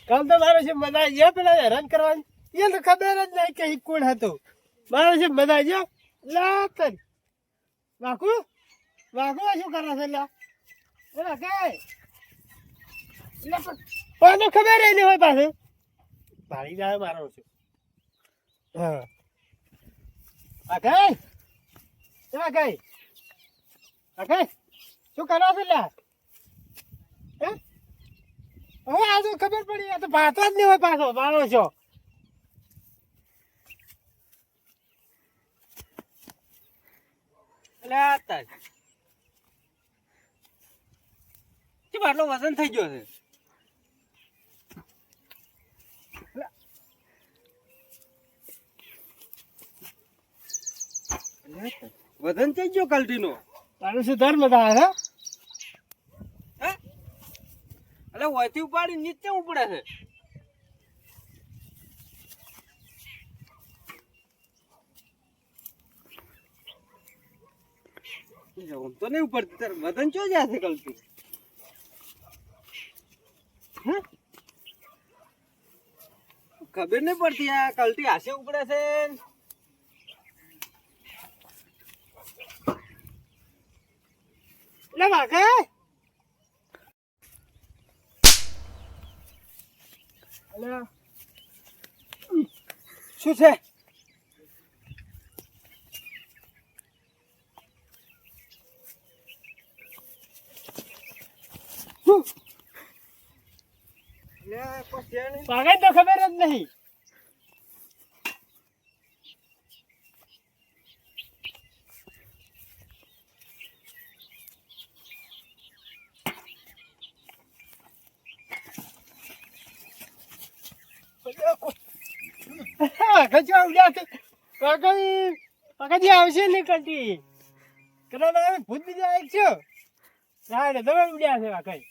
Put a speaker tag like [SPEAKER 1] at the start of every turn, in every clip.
[SPEAKER 1] કાલ તો મારો છે મજા આવી ગયા પેલા હેરાન કરવાની એ તો ખબર જ નહીં કે ઈ કોણ હતો મારો છે મજા આવી ગયો લા કર વાકુ શું કરે છે લા એલા કઈ પણ તો ખબર નહીં હોય પાછું ભાડી જાય મારો છે હા આ કઈ એલા કઈ આ શું કરો છો લ્યા હે હવે આ તો ખબર પડી આ તો ભાતો જ નહીં હોય પાછો મારો છો એટલે આટલો વજન થઈ ગયો છે વજન થઈ ગયો કલ્ટીનો તારું શું ધર્મ થાય હે એટલે વયથી ઉપાડી નીચે ઉપડે છે તો નહીં ઉપડતી તાર વજન ચો જાય છે કલ્ટી ખબર નહીં પડતી આ કલ્ટી હાસે ઉપડે છે લે વાગે અલ્યા શું છે પાગલ તો ખબર જ નહીં આવશે નીકળતી કદાચ ભૂત બીજા એક છો તમે ઉડ્યા છે વાકઈ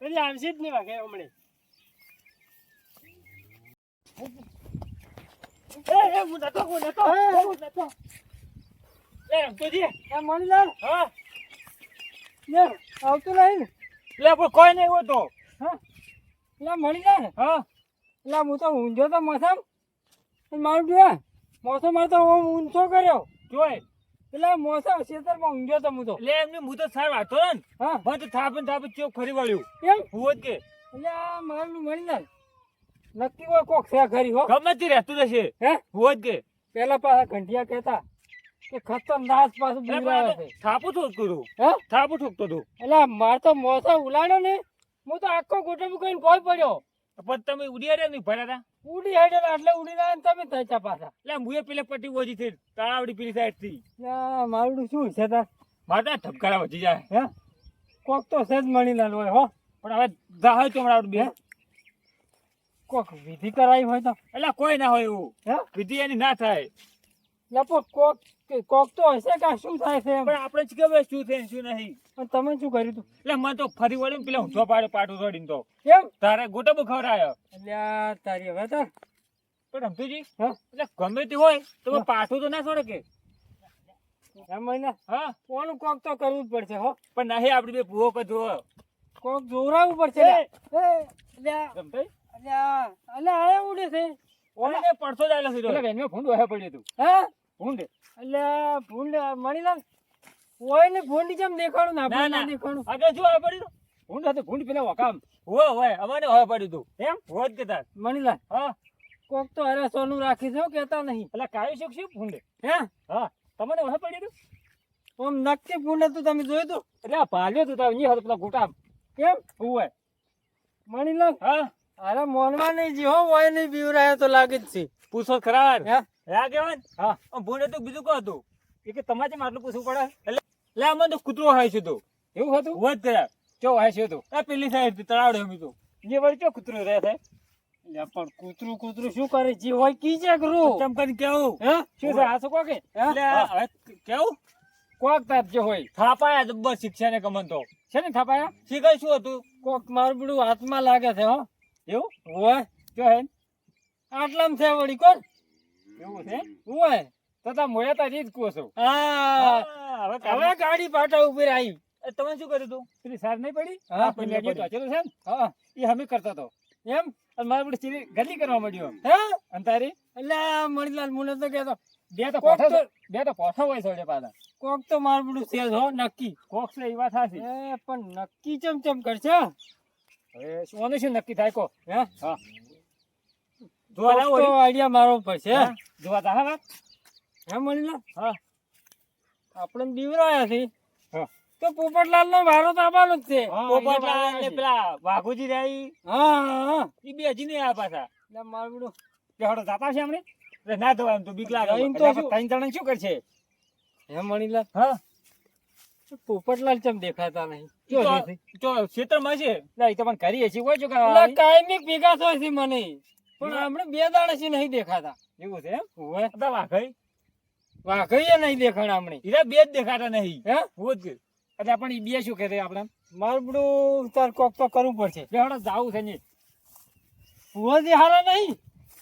[SPEAKER 1] એટલે આવશે જ નહીં વાગે હમણે આવતું નહીં ને કોઈ નહીં હોતો એટલે મળી જાય ને હા એટલે હું તો ઊંઝો તો મોસમ મારું જોયા મોસમ મારે તો ઊંચો કર્યો જોય એટલે મોસમ ખેતરમાં ઊંઘ્યો તો હું તો એટલે એમને હું તો સાર વાતો ને હા બંધ થાપ ચોક ફરી વળ્યું એમ હું જ કે એટલે મારું મળી જાય નક્કી કોઈ કોક છે ખરી હો ગમે તે રહેતું જશે હે હું જ કે પેલા પાછા ઘંટિયા કહેતા કે ખતરનાક પાછું બીવરાવે છે થાપું ઠોકતો તું હે થાપું ઠોકતો તું એટલે માર તો મોસમ ઉલાડ્યો ને હું તો આખો ગોટમ કહીને કોઈ પડ્યો પણ તમે ઉડી હાડ્યા નહીં ભર્યા હતા ઉડી હાડ્યા એટલે ઉડી ના તમે થયા પાછા એટલે મુએ પેલે પટ્ટી ઓછી થઈ તાળાવડી પેલી સાઈડ થી મારું શું છે તાર માતા ધબકારા વધી જાય હે કોક તો સેજ મળી ના હોય હો પણ હવે જાહે ચોમડા બે કોક વિધિ કરાવી હોય તો એટલે કોઈ ના હોય એવું હે વિધિ એની ના થાય લપો કોક તો હશે કે શું થાય છે પણ આપણે જ ખબર શું છે શું નહીં પણ તમે શું કર્યું તું એટલે મને તો ફરી વળ્યું પેલા ઊંચો પાટું છોડીને તો એમ તારે ગોટો બહુ ખવડાયો એટલે તારી હવે તાર પણ રમતુજી હા એટલે ગમે તે હોય તો પાટું તો ના છોડે કે એમ મહિના હા કોનું કોક તો કરવું જ પડશે હો પણ નહીં આપડી બે ભૂવો કદો કોક જોરાવું પડશે અલ્યા ઉડે છે ઓને પડતો જ આલો છે એટલે વેનમાં ભૂંડ વહે પડ્યું તું હા ભૂંડ એટલે ભૂંડ મળી લાગ ઓય ને ભૂંડ જેમ દેખાડું ના ના દેખાડું આગળ જો આ પડ્યું ભૂંડ hatte ભૂંડ પેલા વકામ હોય અમારે હોય પડ્યું તું એમ હોત કે તાર મણી લાગ હા કોક તો અરે સોનું રાખી છે કેતા નહીં એટલે કાયું શોખ શું ભૂંડ હે હા તમને વહે પડ્યું તું ઓમ નક્કી ભૂંડ તું તમે જોયું તું એટલે ભાલ્યો તું તાર ની હતો પેલા ગોટામ કેમ હોય મણી લાગ હા અરે મોનવા નહીં જી હો હોય નહીં બીવરાયો તો લાગે જ છે પૂછો ખરા હે કેવાય હા ભૂંડ તો બીજું કહું હતું કે તમારે આટલું પૂછવું પડે એટલે અમે તો કૂતરો હોય છે તો એવું હતું હોત કર્યા ચો હોય છે તો આ પેલી સાઈડ તળાવડે અમે તો જે વળી ચો કૂતરો રહે છે એટલે પણ કૂતરું શું કરે જે હોય કી છે કરું તેમ કરીને કેવું હે શું છે આ શું કોકે એટલે હવે કેવું કોક તાપ જે હોય થાપાયા જબ્બર શિક્ષા ને કમન તો છે ને થાપાયા શીખાય શું હતું કોક મારું બધું હાથમાં લાગે છે હો એવું હોય જો હે આટલામ છે વળી કોણ એવું છે હોય તો તા મોયા તારી જ કહો છો હા હવે ગાડી પાટા ઉપર આવી
[SPEAKER 2] તમે શું કર્યું તું પેલી સાર નહીં પડી
[SPEAKER 1] હા,
[SPEAKER 2] પેલી
[SPEAKER 1] પેલી
[SPEAKER 2] મેગી ટોચેલું છે ને
[SPEAKER 1] હા
[SPEAKER 2] એ અમે કરતો હતો
[SPEAKER 1] એમ
[SPEAKER 2] અને મારે પેલી ચીલી ગલી કરવા મળ્યો
[SPEAKER 1] હે
[SPEAKER 2] અને તારી
[SPEAKER 1] એટલે મણીલાલ મુને તો કહેતો
[SPEAKER 2] બે તો
[SPEAKER 1] કોક
[SPEAKER 2] પોઠો
[SPEAKER 1] તો-
[SPEAKER 2] બે તો પોઠો હોય છે પાછા
[SPEAKER 1] કોક તો મારું બધું સેજ હો નક્કી
[SPEAKER 2] કોક છે એ વાત સાચી
[SPEAKER 1] એ પણ નક્કી ચમ કરશે
[SPEAKER 2] હવે શું શું નક્કી થાય કો
[SPEAKER 1] હે
[SPEAKER 2] હા જોવા
[SPEAKER 1] કોક
[SPEAKER 2] જાવ
[SPEAKER 1] તો આઈડિયા મારવો પડશે
[SPEAKER 2] હા જોવા તા હા વાત
[SPEAKER 1] હે મણીલાલ
[SPEAKER 2] હા
[SPEAKER 1] આપણે બીવરાયા છે
[SPEAKER 2] હા
[SPEAKER 1] તો પોપટલાલ નો વારો તો આવવાનો જ છે
[SPEAKER 2] પોપટલાલ ને પેલા વાઘુજી રહી
[SPEAKER 1] હા હા
[SPEAKER 2] એ બે હજી નહીં આવ્યા પાછા
[SPEAKER 1] એટલે મારું બધું
[SPEAKER 2] બેહડો જાતા છે હમણે એટલે ના ધોવાય એમ તો બીક લાગે
[SPEAKER 1] જઈને તો
[SPEAKER 2] એટલે
[SPEAKER 1] શું?
[SPEAKER 2] આપણે ત્રણ જણા શું કરશે
[SPEAKER 1] હે મણીલાલ
[SPEAKER 2] હા
[SPEAKER 1] પોપટલાલ ચમ દેખાતા નહીં
[SPEAKER 2] ઈ તો ક્ષેત્રમાં છે એટલે એ તો પણ કરી હશે કોઈ જો
[SPEAKER 1] એટલે કાયમી ભેગા થાય છે મને પણ આપણે બે દાડા છે નહીં દેખાતા
[SPEAKER 2] એવું છે એમ
[SPEAKER 1] ઓવે
[SPEAKER 2] બધા વાઘઈ
[SPEAKER 1] વાઘઈએ નહીં દેખાણ આપણે
[SPEAKER 2] હીરા બે જ દેખાતા નહીં
[SPEAKER 1] હે
[SPEAKER 2] હું જ એટલે પણ ઈ બે શું કહે આપણે
[SPEAKER 1] મારું બધું તાર કોક તો કરવું પડશે
[SPEAKER 2] બેહડો જાવું છે ને
[SPEAKER 1] ભુવાજી હારા નહીં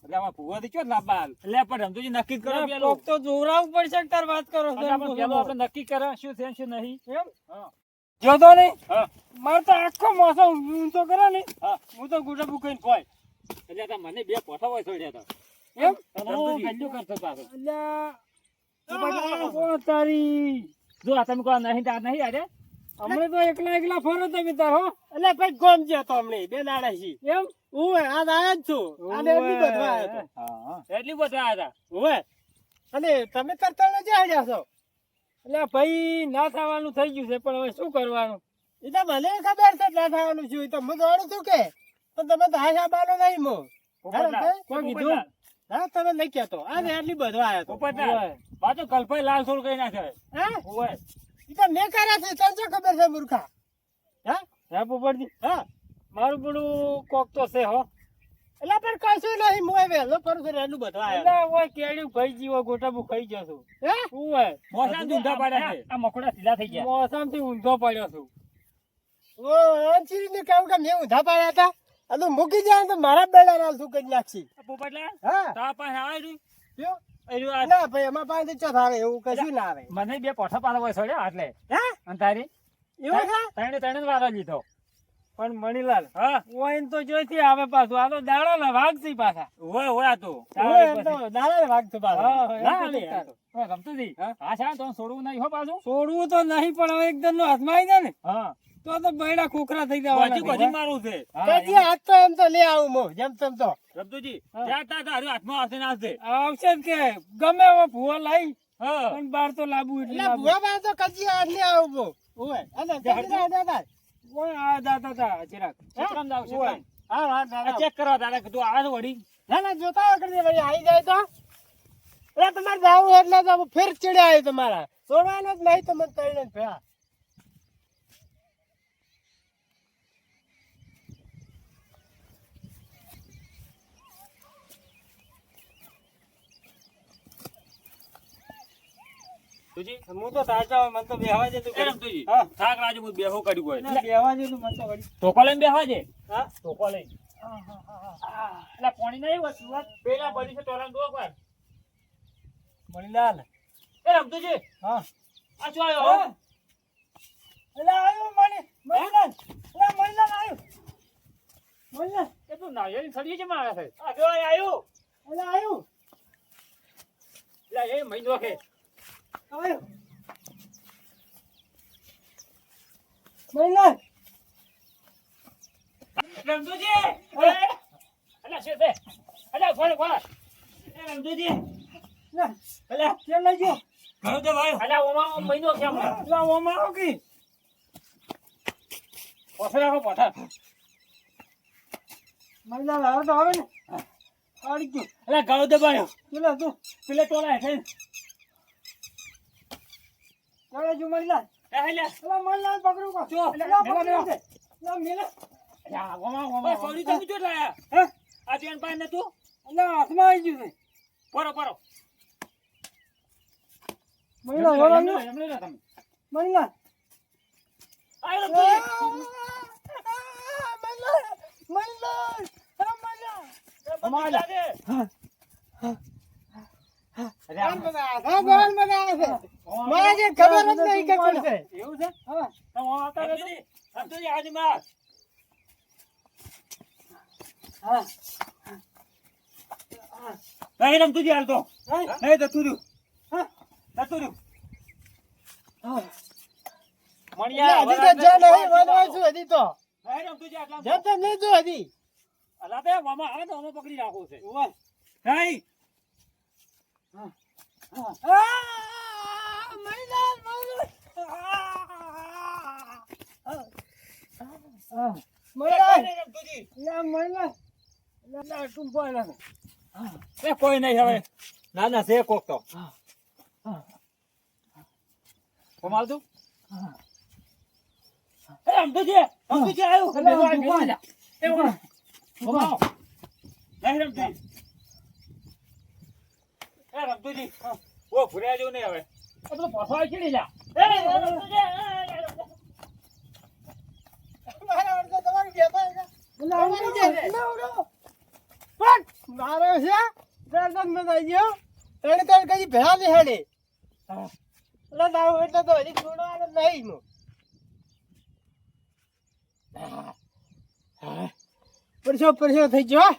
[SPEAKER 2] એટલે આમાં ભૂવાથી ચો લાંબા હાલ એટલે પણ રમતુજી નક્કી જ કરો
[SPEAKER 1] એટલે
[SPEAKER 2] પેલું
[SPEAKER 1] કોક તો જોવરાવું પડશે કે તાર વાત કરો છો
[SPEAKER 2] એટલે આપણે પેલું આપણે નક્કી કરે શું છે શું નહીં
[SPEAKER 1] એમ
[SPEAKER 2] હા
[SPEAKER 1] જોતો નહીં
[SPEAKER 2] હા
[SPEAKER 1] મારે તો આખો મોસમ ઊંચો કરે ને
[SPEAKER 2] હા
[SPEAKER 1] હું તો ગુડા બુકઈને કોઈ
[SPEAKER 2] એટલે તો મને બે પોઠા હોય છોડ્યા હતા
[SPEAKER 1] એમ
[SPEAKER 2] રમતુજી ગલ્લું કરતો પાછો
[SPEAKER 1] એટલે કોણ તારી
[SPEAKER 2] જો આ તમે કોઈ નહીં તાર નહીં આજે
[SPEAKER 1] હમણે તો એકલા ફરો તમે તાર હો
[SPEAKER 3] એટલે ભાઈ ગોમ છે તો હમણે બે દાડા છે
[SPEAKER 1] એમ
[SPEAKER 3] ઓવે આજ આયા જ છું આને એટલી બધવા આવ્યો તો
[SPEAKER 2] હા એટલી બધા હતા
[SPEAKER 3] ઓવે અને તમે તરતા જ આડ્યા છો
[SPEAKER 1] એટલે ભાઈ ના થવાનું થઈ ગયું છે પણ હવે શું કરવાનું
[SPEAKER 3] એ તો મને ખબર છે ના થવાનું છું એ તો હું દોડું છું કે પણ તમે તો હાશા બાનો નહીં મો
[SPEAKER 2] પોપટલાલ,
[SPEAKER 3] કોણ કીધું
[SPEAKER 2] પોપટલાલ,
[SPEAKER 3] હા તમે નહીં કહેતો આને એટલી બધવા આવ્યો તો
[SPEAKER 2] પોપટલાલ, પાછો કલ્પાઈ લાલ થોડું કઈ નાખે
[SPEAKER 3] હા
[SPEAKER 2] ઓય
[SPEAKER 3] એ તો મેં કર્યા છે તને શું ખબર છે મૂર્ખા હા
[SPEAKER 1] હે પોપટજી
[SPEAKER 3] હા
[SPEAKER 1] મારું બધું કોક તો છે હો
[SPEAKER 3] એટલે પણ કશું નહીં હું વહેલો કરું છું એટલું બધવા
[SPEAKER 1] એટલે
[SPEAKER 3] આવ્યો
[SPEAKER 1] ઓય કેળ્યું ખાઈ જીવો ગોટાબુ ખાઈ જશું
[SPEAKER 3] હે
[SPEAKER 1] ઓય
[SPEAKER 2] મોસામ ઊંધા પાડ્યા છે આ મકોડા સીધા થઈ ગયા
[SPEAKER 1] મોસમ થી ઊંધો પડ્યો છું
[SPEAKER 3] ઓ અંચીને કહું કે મેં ઊંધા પાડ્યા હતા આ તો મૂકી જાય તો મારા બેડા રાલ શું કરી નાખશી
[SPEAKER 2] પોપટલાલ
[SPEAKER 3] હા
[SPEAKER 2] તા પાસે આવે રહ્યું
[SPEAKER 3] કયો?
[SPEAKER 2] એર્યું આ
[SPEAKER 3] ના ભાઈ એમાં પાસે ચો આવે એવું કશું ના આવે
[SPEAKER 2] મને બે પોઠા પાડવા હોય છોડ્યા એટલે
[SPEAKER 3] હે
[SPEAKER 2] અને તારી
[SPEAKER 3] એવું છે
[SPEAKER 2] ત્રણે ત્રણે વારો લીધો
[SPEAKER 1] પણ મણીલાલ
[SPEAKER 2] હા
[SPEAKER 1] ઓય તો જોઈથી આવે પાછું આ તો દાડા ના વાઘ છે પાછા
[SPEAKER 2] ઓય ઓય આ તો
[SPEAKER 3] ઓવે એમ તો દાડા વાગતું પાછું.
[SPEAKER 1] હા, એમ
[SPEAKER 3] ના
[SPEAKER 1] તો
[SPEAKER 3] લે,
[SPEAKER 1] ઠીક
[SPEAKER 3] આ તો.
[SPEAKER 2] ઓય રમતુજી હા છે તો છોડવું નહીં હો પાછું
[SPEAKER 1] છોડવું તો નહીં પણ હવે એકદમ નો હાથમાં આવી જાય ને
[SPEAKER 2] હા
[SPEAKER 1] તો બૈડા ખોખરા થઈ
[SPEAKER 2] ગોજી ગોજી
[SPEAKER 1] જવાના
[SPEAKER 2] મારું છે
[SPEAKER 3] તેથી આજ તો એમ તો લે આવું મો જેમ તેમ તો
[SPEAKER 2] રમતુજી ત્યાં તા તારું હાથમાં આવશે ને આવશે
[SPEAKER 1] આવશે જ કે ગમે એવો ભૂવા લાવી
[SPEAKER 2] હા
[SPEAKER 1] પણ બાર તો લાવવું એટલે
[SPEAKER 3] એટલે ભૂવા પાસે તો કજી આજ લે આવું મો ઓવે અને કજી ના દાદા
[SPEAKER 1] ઓય આ દાતા તા ચિરાગ
[SPEAKER 2] ચક્રમ જાવ છે
[SPEAKER 1] ઓય.
[SPEAKER 3] હા હા દાદા
[SPEAKER 2] ચેક કરવા તારે તું આવે છે વળી
[SPEAKER 3] ના ના જોતા આગળ દે ભાઈ આવી જાય તો એટલે તમારે જાવું એટલે તો ફેર ચડ્યા આવ્યો તમારા છોડવાનો જ નહીં તમે તળીને ભેળા
[SPEAKER 2] તુજી
[SPEAKER 1] હું તો તાજા હોય મને તો બેહવા જતું
[SPEAKER 2] એ રમતુજી
[SPEAKER 1] હા.
[SPEAKER 2] થાક રાજુ હું બેહો કર્યું હોય
[SPEAKER 1] ના, બેહવા જતું મને તો વળી.
[SPEAKER 2] ટોકો લઈને બેહવા છે
[SPEAKER 1] હા
[SPEAKER 2] ટોકો લઈને એટલે પાણી નહીં વસ્તુ પેલા બધી છે ટોલા દો વાર
[SPEAKER 1] મણીલાલ
[SPEAKER 2] એ રમતુજી
[SPEAKER 1] હા
[SPEAKER 2] આ શું આવ્યો
[SPEAKER 1] હા. એટલે આવ્યો મણીલાલ એટલે મણીલાલ આવ્યો મણીલાલ
[SPEAKER 2] એ તું નાળિયેરી સળીએ કેમ આવે છે આ જો આવ્યું
[SPEAKER 1] એટલે આવ્યો
[SPEAKER 2] એટલે એ મહિનો કે
[SPEAKER 1] આવ્યો મણીલાલ
[SPEAKER 2] રમતુજી અલા શું છે અલા ફોન ફોન એ રમતુજી
[SPEAKER 1] એટલે કેમ લઈ ગયો
[SPEAKER 2] ઘણું તો ભાઈ અલા ઓમાં મહિનો કેમ
[SPEAKER 1] એટલે ઓમાં આવો કે
[SPEAKER 2] પોઠા રાખો પોઠા
[SPEAKER 1] મણીલાલ આવે તો આવે ને આવડી ગયો
[SPEAKER 2] અલા ગાળો દબાયો
[SPEAKER 1] પેલા તું
[SPEAKER 2] પેલે ટોલા હેઠે
[SPEAKER 1] ચાલે જો મણીલાલ
[SPEAKER 2] એ હેલ્યા
[SPEAKER 1] એટલે મણીલાલ પકડું કો
[SPEAKER 2] જો,
[SPEAKER 1] એટલે
[SPEAKER 2] મેલા,
[SPEAKER 1] પકડી
[SPEAKER 2] મેલા.
[SPEAKER 1] દે. એટલે મેલા
[SPEAKER 2] અલા ઓમાં સોરી તમે જો લાયા
[SPEAKER 1] હે
[SPEAKER 2] આ બેન પાસે નતું
[SPEAKER 1] એટલે હાથમાં આવી ગયું છે
[SPEAKER 2] પરો પરો
[SPEAKER 1] મણીલાલ વળો આવ્યો
[SPEAKER 2] એમને ના તમે
[SPEAKER 1] મણીલાલ
[SPEAKER 2] આયો રમતુજી અમારા દે
[SPEAKER 3] કોણ બધા આવે? હા, કોણ બધા આવે? મારે જે ખબર જ નહીં કે કોણ છે.
[SPEAKER 2] એવું છે
[SPEAKER 1] હા
[SPEAKER 2] તો
[SPEAKER 3] આવતા રહેજો.
[SPEAKER 2] સમજી આજે માર
[SPEAKER 1] હા
[SPEAKER 2] નહીં રમતું જ હાલ તો નહીં તો તું નતું રહ્યું
[SPEAKER 3] એટલે હજી તો જ્યાં નહીં વાંધવા છું હજી તો
[SPEAKER 2] નહીં રમતું જ આટલા
[SPEAKER 3] જેમ તેમ નહીં જો હજી
[SPEAKER 2] અલા તે મામા આવે તો અમે પકડી રાખવું છે નહીં નહીં રમતું જી. એ કોઈ નહીં હવે ના ના છે કોક તો કોમ આવતું એ રમતુજી આવ્યું એ કોમ આવ. નહીં રમતું એ રમતુજી ઓ ભૂર્યા જેવું નહીં હવે એ બધું પસાર ચીડી જા
[SPEAKER 3] મારા વડે તમારું બેઠા છે. મારો છે દર્દન માં થઈ ગયો ત્રણ કઈ ભેળા ની હેડે એટલે દાવ એટલે તો હજી છોડવાનો નહીં નું પરસો થઈ ગયો